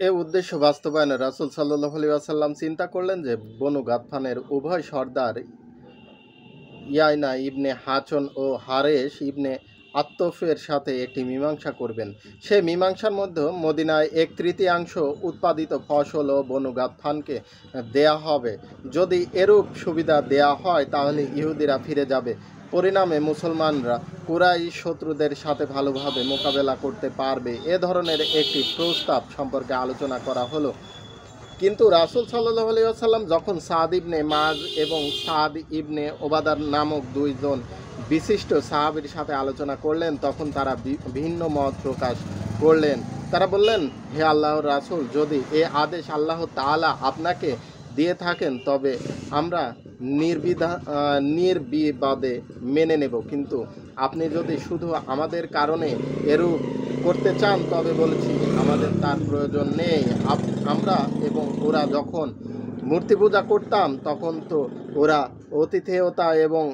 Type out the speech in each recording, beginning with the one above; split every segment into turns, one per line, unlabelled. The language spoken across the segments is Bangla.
এ উদ্দেশ্য বাস্তবায়নে রাসূল সাল্লাল্লাহু আলাইহি ওয়াসাল্লাম চিন্তা করলেন যে বনু গাতফানের উভয় সর্দার ইয়াইনা ইবনে হাচন ও হারেস ইবনে আত্তফের সাথে একটি মীমাংসা করবেন। সে মীমাংসার মধ্যে মদিনায় 1/3 উৎপাদিত ফসল ও বনু গাতফানকে দেয়া হবে। যদি এরূপ সুবিধা দেয়া হয় তাহলে ইহুদিরা ফিরে যাবে। পরিণামে মুসলমানরা কুরাইশ শত্রুদের সাথে ভালোভাবে মোকাবেলা করতে পারবে। এ ধরনের একটি প্রস্তাব সম্পর্কে আলোচনা করা হলো। কিন্তু রাসূল সাল্লাল্লাহু আলাইহি ওয়াসাল্লাম যখন সাদ ইবনে মায এবং সাদ ইবনে ওবাদার নামক দুইজন বিশিষ্ট সাহাবীর সাথে আলোচনা করলেন, তখন তারা ভিন্ন মত প্রকাশ করলেন। তারা বললেন, হে আল্লাহর রাসূল, যদি এ আদেশ আল্লাহ তাআলা আপনাকে দিয়ে থাকেন তবে আমরা নির্বিবাদে মেনে নেব, কিন্তু আপনি যদি শুধু আমাদের কারণে এরূপ করতে চান তবে বলেছি আমাদের তার প্রয়োজন নেই। আমরা এবং ওরা যখন মূর্তি পূজা করতাম তখন তো ওরা অতিথেয়তা এবং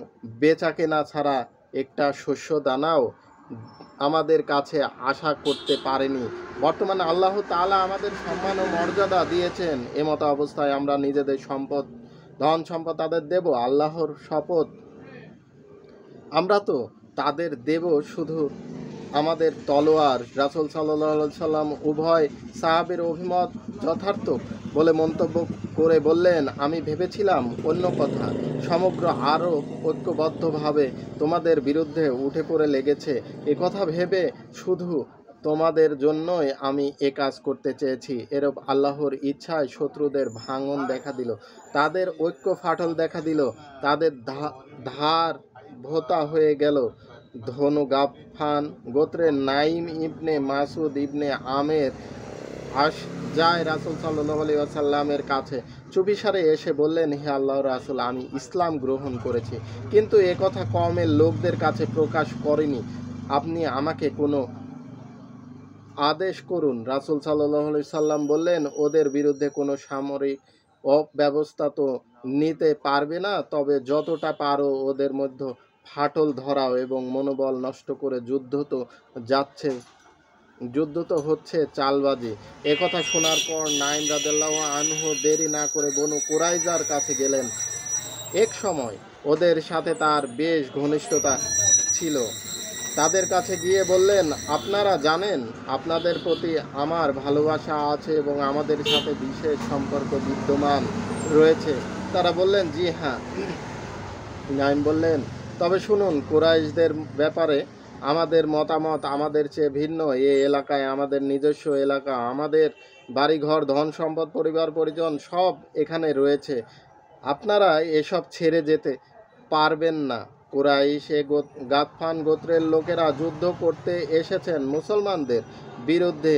বেচা কেনা ছাড়া একটা শস্য দানাও আমাদের কাছে আশা করতে পারেনি। বর্তমানে আল্লাহ তাআলা আমাদের সম্মান ও মর্যাদা দিয়েছেন, এমতো অবস্থায় আমরা নিজেদের ধন সম্পদ তাদের দেব? আল্লাহর শপথ, আমরা তো তাদের দেব শুধু আমাদের তলোয়ার। রাসূল সাল্লাল্লাহু আলাইহি সাল্লাম উভয় সাহাবীর অভিমত যথার্থ বলে মন্তব্য করে বললেন, আমি ভেবেছিলাম অন্য কথা। সমগ্র আরব ঐক্যবদ্ধভাবে তোমাদের বিরুদ্ধে উঠে পড়ে লেগেছে। কথা ভেবে শুধু তোমাদের জন্যই আমি এ কাজ করতে চেয়েছি। এরূপ আল্লাহর ইচ্ছায় শত্রুদের ভাঙন দেখা দিল, তাদের ঐক্য ফাটল দেখা দিল, তাদের ধার ভোতা হয়ে গেল। ধনু গাতফান গোত্রের নাইম ইবনে মাসুদ ইবনে আমের যায় রাসূল সাল্লাল্লাহু আলাইহি ওয়াসাল্লামের কাছে চুপিসারে এসে বললেন, হে আল্লাহর রাসূল, আমি ইসলাম গ্রহণ করেছি, কিন্তু এ কথা কওমের লোকদের কাছে প্রকাশ করিনি। আপনি আমাকে কোনো আদেশ করুন। রাসূল সাল্লাল্লাহু আলাইহি সাল্লাম বললেন, ওদের বিরুদ্ধে কোনো সামরিক ব্যবস্থা তো নিতে পারবে না, তবে যতটা পারো ওদের মধ্যে ফাটল ধরাও এবং মনোবল নষ্ট করে যুদ্ধ তো হচ্ছে চালবাজি। একথা শোনার পর নাইম রাদিয়াল্লাহু আনহু দেরি না করে বনু কুরাইজার কাছে গেলেন। এক সময় ওদের সাথে তার বেশ ঘনিষ্ঠতা ছিল। তাদের কাছে গিয়ে বললেন, আপনারা জানেন আপনাদের প্রতি আমার ভালোবাসা আছে এবং আমাদের সাথে বিশেষ সম্পর্ক বিদ্যমান রয়েছে। তারা বললেন, জি হ্যাঁ। নাইম বললেন, তবে শুনুন, কুরাইশদের ব্যাপারে আমাদের মতামত আমাদের চেয়ে ভিন্ন। এই এলাকায় আমাদের নিজস্ব এলাকা, আমাদের বাড়িঘর, ধন সম্পদ, পরিবার পরিজন সব এখানে রয়েছে। আপনারা এসব ছেড়ে যেতে পারবেন না। কুরাইশ গাতফান গোত্রের লোকেরা যুদ্ধ করতে এসেছেন মুসলমানদের বিরুদ্ধে।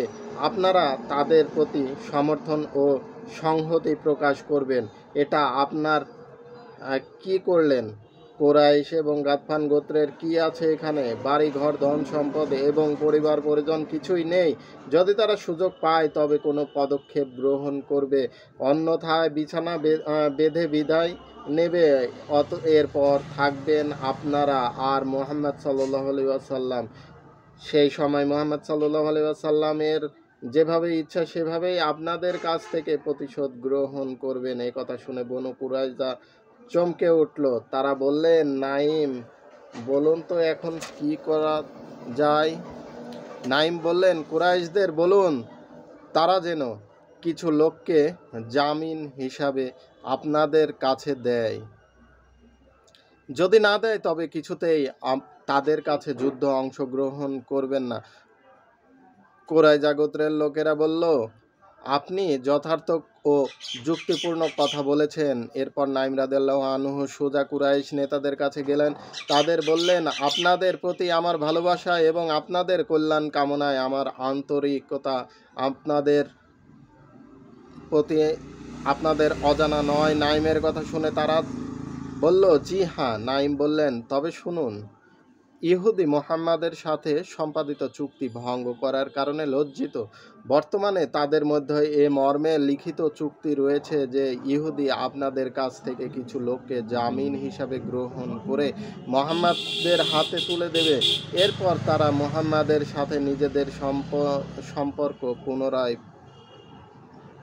আপনারা তাদের প্রতি সমর্থন ও সংহতি প্রকাশ করবেন। এটা আপনার কি করলেন? কুরাইশ এবং গাতফান গোত্রের কি আছে এখানে? বাড়ি ঘর, ধন সম্পদ এবং পরিবার পরিজন কিছুই নেই। যদি তারা সুযোগ পায় তবে কোনো পদক্ষেপ গ্রহণ করবে, অন্যথায় বিছানা বেঁধে বিদায় নেবে। এরপর থাকবেন আপনারা আর মুহাম্মদ সাল্লাল্লাহু আলাইহি ওয়াসাল্লাম। সেই সময় মুহাম্মদ সাল্লাল্লাহু আলাইহি ওয়াসাল্লামের যেভাবে ইচ্ছা সেভাবেই আপনাদের কাছ থেকে প্রতিশোধ গ্রহণ করবেন। এই কথা শুনে বনু কুরাইজা চমকে উঠল। তারা বললেন, নাইম, বলুন তো এখন কি করা যায়? নাইম বললেন, কুরাইশদের বলুন তারা যেন কিছু লোককে জামিন হিসাবে আপনাদের কাছে দেয়। যদি না দেয় তবে কিছুতেই তাদের কাছে যুদ্ধ অংশগ্রহণ করবেন না। কুরাইজা গোত্রের লোকেরা বলল, আপনি যথার্থ ও যুক্তিপূর্ণ কথা বলেছেন। এরপর নাইম রাদিয়াল্লাহু আনহু সোজা কুরাইশ নেতাদের কাছে গেলেন। তাদের বললেন, আপনাদের প্রতি আমার ভালোবাসা এবং আপনাদের কল্যাণ কামনায় আমার আন্তরিকতা আপনাদের প্রতি আপনাদের অজানা নয়। নাইমের কথা শুনে তারা বলল, জি হ্যাঁ। নাইম বললেন, তবে শুনুন, ইহুদি মুহাম্মাদের সাথে সম্পাদিত চুক্তি ভঙ্গ করার কারণে লজ্জিত। বর্তমানে তাদের মধ্যে এ মর্মে লিখিত চুক্তি রয়েছে যে ইহুদি আপনাদের কাছ থেকে কিছু লোককে জামিন হিসাবে গ্রহণ করে মুহাম্মাদের হাতে তুলে দেবে। এরপর তারা মুহাম্মাদের সাথে নিজেদের সম্পর্ক পুনরায়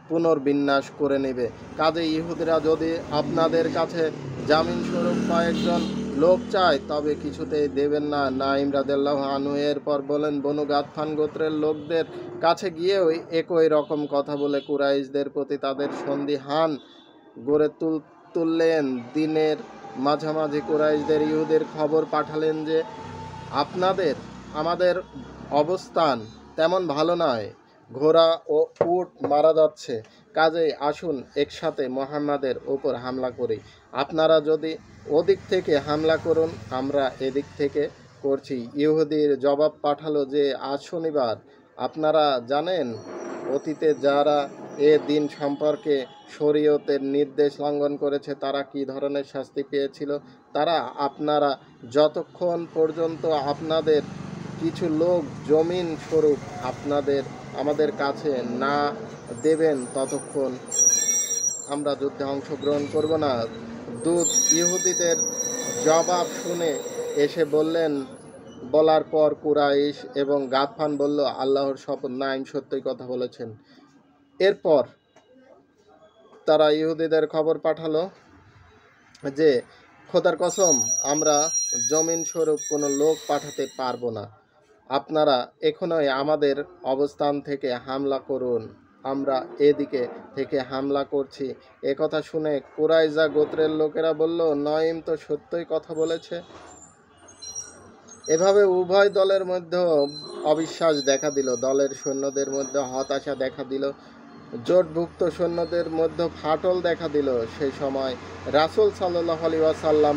পুনর্বিন্যাস করে নেবে। কাজে ইহুদিরা যদি আপনাদের কাছে জামিন স্বরূপ কয়েকজন লোক চায় তবে কিছুতেই দেবেন না। নাঈম রাদিয়াল্লাহু আনহু এরপর বলেন, বনু গাতফান গোত্রের লোকদের কাছে গিয়েও একই রকম কথা বলে কুরাইশদের প্রতি তাদের সন্দিহান গড়ে তুললেন। দিনের মাঝামাঝি কুরাইশদের ইহুদের খবর পাঠালেন যে আমাদের অবস্থান তেমন ভালো নয়, ঘোড়া ও উট মারা যাচ্ছে। কাজেই আসুন একসাথে মুহাম্মাদের উপর হামলা করি। আপনারা যদি ওদিক থেকে হামলা করুন, আমরা এদিক থেকে করছি। ইহুদির জবাব পাঠালো যে আজ শনিবার। আপনারা জানেন অতীতে যারা এ দিন সম্পর্কে শরীয়তের নির্দেশ লঙ্ঘন করেছে তারা কি ধরনের শাস্তি পেয়েছিল। আপনারা যতক্ষণ পর্যন্ত আপনাদের কিছু লোক জমিন স্বরূপ আমাদের কাছে না দেবেন ততক্ষণ আমরা যুদ্ধে অংশগ্রহণ করব না। দূত ইহুদিদের জবাব শুনে এসে বলার পর কুরাইশ এবং গাতফান বলল, আল্লাহর শপথ, নাঈম সত্যই কথা বলেছেন। এরপর তারা ইহুদিদের খবর পাঠালো যে খোদার কসম, আমরা জমিন স্বরূপ কোনো লোক পাঠাতে পারবো না। আপনারা এখনই আমাদের অবস্থান থেকে হামলা করুন, আমরা এদিকে থেকে হামলা করছি। একথা শুনে কুরাইজা গোত্রের লোকেরা বলল, নাঈম তো সত্যই কথা বলেছে। এভাবে উভয় দলের মধ্যে অবিশ্বাস দেখা দিল। দলের সৈন্যদের মধ্যে হতাশা দেখা দিল, জোটভুক্ত সৈন্যদের মধ্যে ফাটল দেখা দিল। সেই সময় রাসূল সাল্লাল্লাহু আলাইহি ওয়াসাল্লাম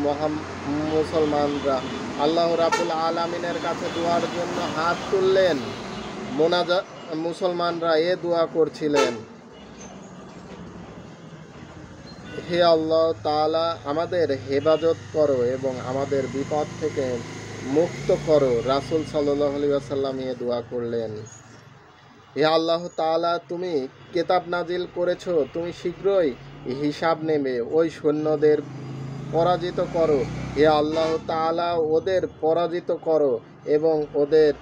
মুসলমানরা আল্লাহ রাব্বুল আলামিনের কাছে দোয়ার জন্য হাত তুললেন। মুসলমানরা এ দোয়া করছিলেন, হে আল্লাহ তাআলা, আমাদের হেফাজত করো এবং আমাদের বিপদ থেকে মুক্ত করো। রাসূল সাল্লাল্লাহু আলাইহি ওয়াসাল্লাম এ দোয়া করলেন, হে আল্লাহ তাআলা, তুমি কিতাব নাজিল করেছো, তুমি শীঘ্রই হিসাব নেবে। ওই সৈন্যদের পরাজিত করো। হে আল্লাহ তাআলা, ওদের পরাজিত করো এবং ওদের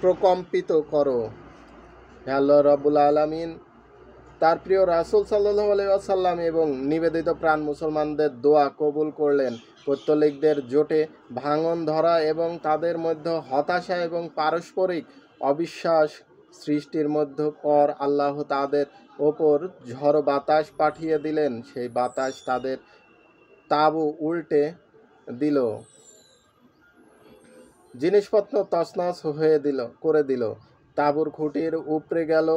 প্রকম্পিত করো। হে আল্লাহ রাব্বুল আলামিন তার প্রিয় রাসূল সাল্লাল্লাহু আলাইহি ওয়াসাল্লাম এবং নিবেদিত প্রাণ মুসলমানদের দোয়া কবুল করলেন। পৌত্তলিকদের জোটে ভাঙন ধরা এবং তাদের মধ্যে হতাশা এবং পারস্পরিক অবিশ্বাস সৃষ্টির মধ্যে পর আল্লাহ তাদের ওপর ঝড় বাতাস পাঠিয়ে দিলেন। সেই বাতাস তাদের তাঁবু উল্টে দিল, জিনিসপত্র তছনছ করে দিল। তাঁবুর খুঁটির উপড়ে গেল,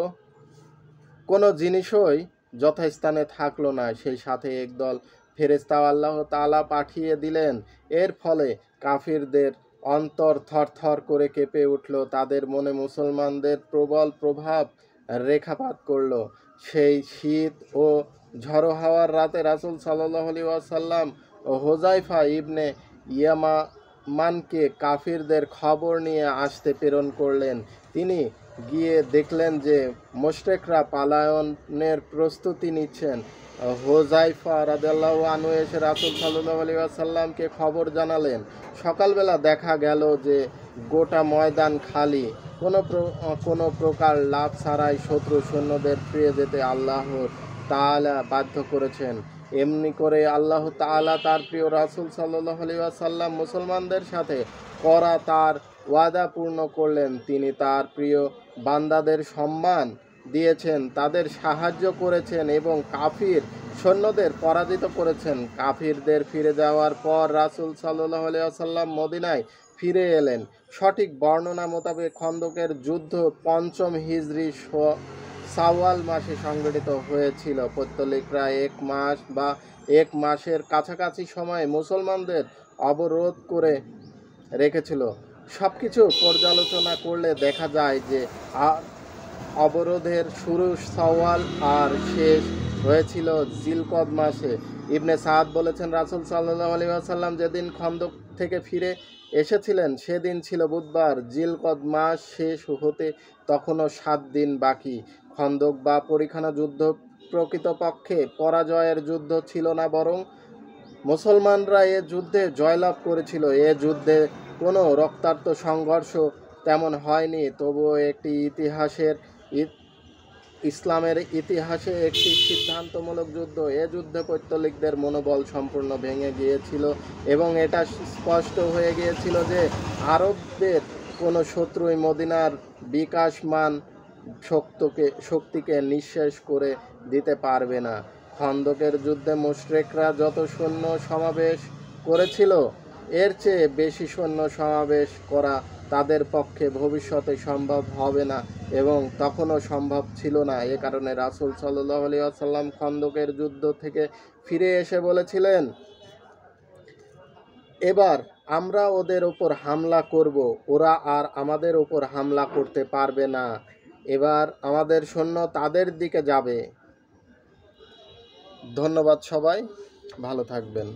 কোনো জিনিসই যথাস্থানে থাকলো না। সেই সাথে একদল ফেরেশতা আল্লাহ তাআলা পাঠিয়ে দিলেন। এর ফলে কাফিরদের অন্তর থরথর করে কেঁপে উঠল। তাদের মনে মুসলমানদের প্রবল প্রভাব রেখাপাত করল। সেই শীত ও ঝড়ো হাওয়ার রাতে রাসূল সাল্লাল্লাহু আলাইহি ওয়াসাল্লাম ও হুযায়ফা ইবনে ইয়ামানকে কাফিরদের খবর নিয়ে আসতে প্রেরণ করলেন। তিনি গিয়ে দেখলেন যে মুশরিকরা পালায়নের প্রস্তুতি নিচ্ছেন। হুযায়ফা রাদিয়াল্লাহু আনহু এসে রাসূল সাল্লাল্লাহু আলাইহি ওয়াসাল্লামকে খবর জানালেন। সকালবেলা দেখা গেল যে গোটা ময়দান খালি। কোনো প্রকার লাভ ছাড়াই শত্রু সৈন্যদের ফিরে যেতে আল্লাহ তাআলা বাধ্য করেছেন। এমনি করে আল্লাহ তাআলা তার প্রিয় রাসূল সাল্লাল্লাহু আলাইহি ওয়াসাল্লাম মুসলমানদের সাথে করা তার ওয়াদা পূর্ণ করলেন। তিনি তার প্রিয় বান্দাদের সম্মান দিয়েছেন, তাদের সাহায্য করেছেন এবং কাফির সৈন্যদের পরাজিত করেছেন। কাফিরদের ফিরে যাওয়ার পর রাসূল সাল্লাল্লাহু আলাইহি ওয়াসাল্লাম মদিনায় ফিরে এলেন। সঠিক বর্ণনা মোতাবেক খন্দকের যুদ্ধ ৫ম হিজরি শাওয়াল মাসে সংঘটিত হয়েছিল। পৌত্তলিকরা ১ মাসের কাছাকাছি সময়ে মুসলমানদের অবরোধ করে রেখেছিল। সবকিছু পর্যালোচনা করলে দেখা যায় যে অবরোধের শুরু শাওয়াল আর শেষ হয়েছিল জিলকদ মাসে। ইবনে সাদ বলেছেন, রাসূল সাল্লাল্লাহু আলাইহি ওয়াসাল্লাম যেদিন খন্দক থেকে ফিরে এসেছিলেন সেদিন ছিল বুধবার। জিলকদ মাস শেষ হতে তখনও ৭ দিন বাকি। খন্দক বা পরিখানা যুদ্ধ প্রকৃতপক্ষে পরাজয়ের যুদ্ধ ছিল না, বরং মুসলমানরা এ যুদ্ধে জয়লাভ করেছিল। এ যুদ্ধে কোনো রক্তাক্ত সংঘর্ষ তেমন হয়নি, তবুও একটি ইসলামের ইতিহাসে একটি সিদ্ধান্তমূলক যুদ্ধ। এ যুদ্ধে পৈত্তলিকদের মনোবল সম্পূর্ণ ভেঙে গিয়েছিল এবং এটা স্পষ্ট হয়ে গিয়েছিল যে আরবদের কোনো শত্রুই মদিনার বিকাশমান শক্তিকে নিঃশেষ করে দিতে পারবে না। খন্দকের যুদ্ধে মুশরিকরা যত সৈন্য সমাবেশ করেছিল, এর চেয়ে বেশি সৈন্য সমাবেশ করা তাদের পক্ষে ভবিষ্যতে সম্ভব হবে না এবং তখনও সম্ভব ছিল না। এ কারণে রাসূল সাল্লাল্লাহু আলাইহি ওয়াসাল্লাম খন্দকের যুদ্ধ থেকে ফিরে এসে বলেছিলেন, এবার আমরা ওদের ওপর হামলা করব, ওরা আর আমাদের ওপর হামলা করতে পারবে না। এবার আমাদের সৈন্য তাদের দিকে যাবে। ধন্যবাদ সবাই, ভালো থাকবেন।